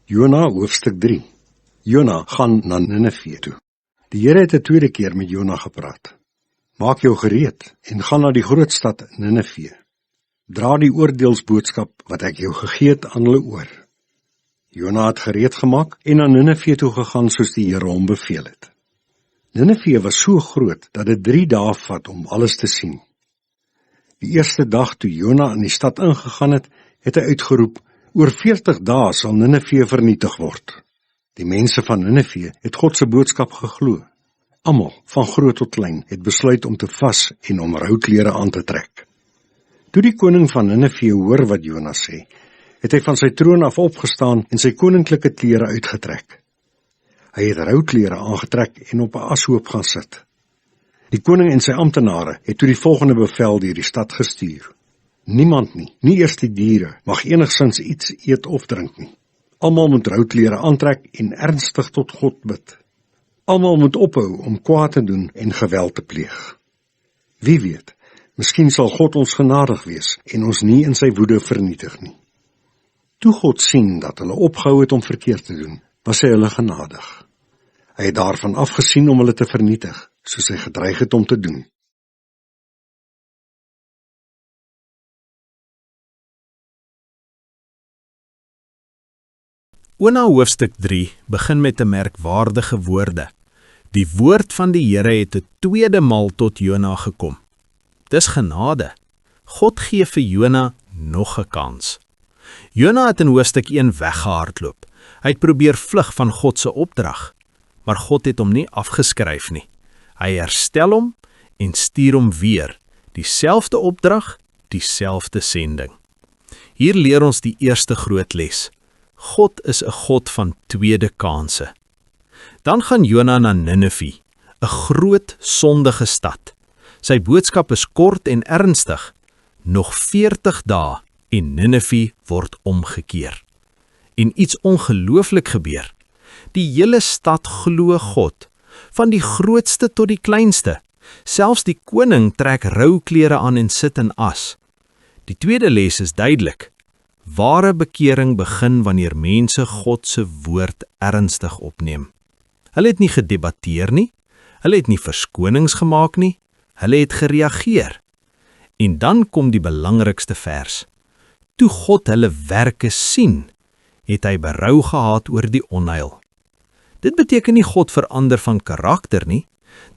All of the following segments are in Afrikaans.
Jona hoofstuk 3. Jona gaan na Nineve toe. Die Here het 'n tweede keer met Jona gepraat. Maak jou gereed en gaan na die groot stad Nineve. Dra die oordeelsboodskap wat ek jou gegee het aan hulle oor. Jona het gereed gemaak en na Nineve toe gegaan soos die Here hom beveel het. Nineve was so groot dat dit 3 dae vat om alles te sien. Die eerste dag toe Jona in die stad ingegaan het, het hy uitgeroep: oor 40 dae sal Nineve vernietig word. Die mense van Nineve het God se boodskap geglo. Almal, van groot tot klein, het besluit om te vas en om rouklere aan te trek. Toe die koning van Nineve hoor wat Jona sê, het hy van sy troon af opgestaan en sy koninklike klere uitgetrek. Hy het rouklere aangetrek en op 'n ashoop gaan sit. Die koning en sy amptenare het toe die volgende bevel deur die stad gestuur: niemand nie eers die diere, mag enigsins iets eet of drink nie. Almal moet rouklere aantrek en ernstig tot God bid. Almal moet ophou om kwaad te doen en geweld te pleeg. Wie weet, miskien sal God ons genadig wees en ons nie in sy woede vernietig nie. Toe God sien dat hulle opgehou het om verkeerd te doen, was hy hulle genadig. Hy het daarvan afgesien om hulle te vernietig, soos hy gedreig het om te doen. Jona hoofstuk 3 begin met 'n merkwaardige woorde. Die woord van die Here het 'n tweede maal tot Jona gekom. Dis genade. God gee vir Jona nog 'n kans. Jona het in hoofstuk 1 weggehardloop. Hy het probeer vlug van God se opdrag, maar God het hom nie afgeskryf nie. Hy herstel hom en stuur hom weer. Dieselfde opdrag, dieselfde sending. Hier leer ons die eerste groot les. God is 'n God van tweede kanse. Dan gaan Jona na Nineve, 'n groot sondige stad. Sy boodskap is kort en ernstig. Nog 40 dae en Nineve word omgekeer. En iets ongelooflik gebeur. Die hele stad glo God, van die grootste tot die kleinste. Selfs die koning trek rouklere aan en sit in as. Die tweede les is duidelik. Ware bekering begin wanneer mense God se woord ernstig opneem. Hulle het nie gedebatteer nie, hulle het nie verskonings gemaak nie, hulle het gereageer. En dan kom die belangrikste vers. Toe God hulle werke sien, het hy berou gehad oor die onheil. Dit beteken nie God verander van karakter nie,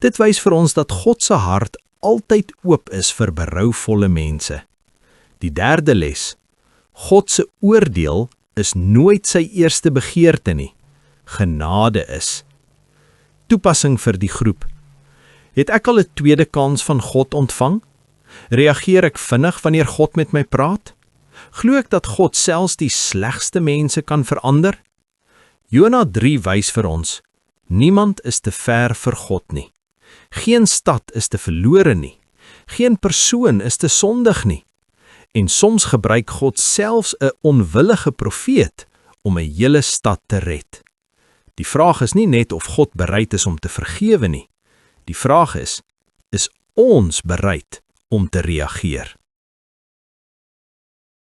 dit wys vir ons dat God se hart altyd oop is vir berouvolle mense. Die derde les. God se oordeel is nooit sy eerste begeerte nie. Genade is. Toepassing vir die groep. Het ek al 'n tweede kans van God ontvang? Reageer ek vinnig wanneer God met my praat? Glo ek dat God selfs die slegste mense kan verander? Jona 3 wys vir ons, niemand is te ver vir God nie. Geen stad is te verlore nie. Geen persoon is te sondig nie. En soms gebruik God selfs 'n onwillige profeet om 'n hele stad te red. Die vraag is nie net of God bereid is om te vergewe nie. Die vraag is ons bereid om te reageer?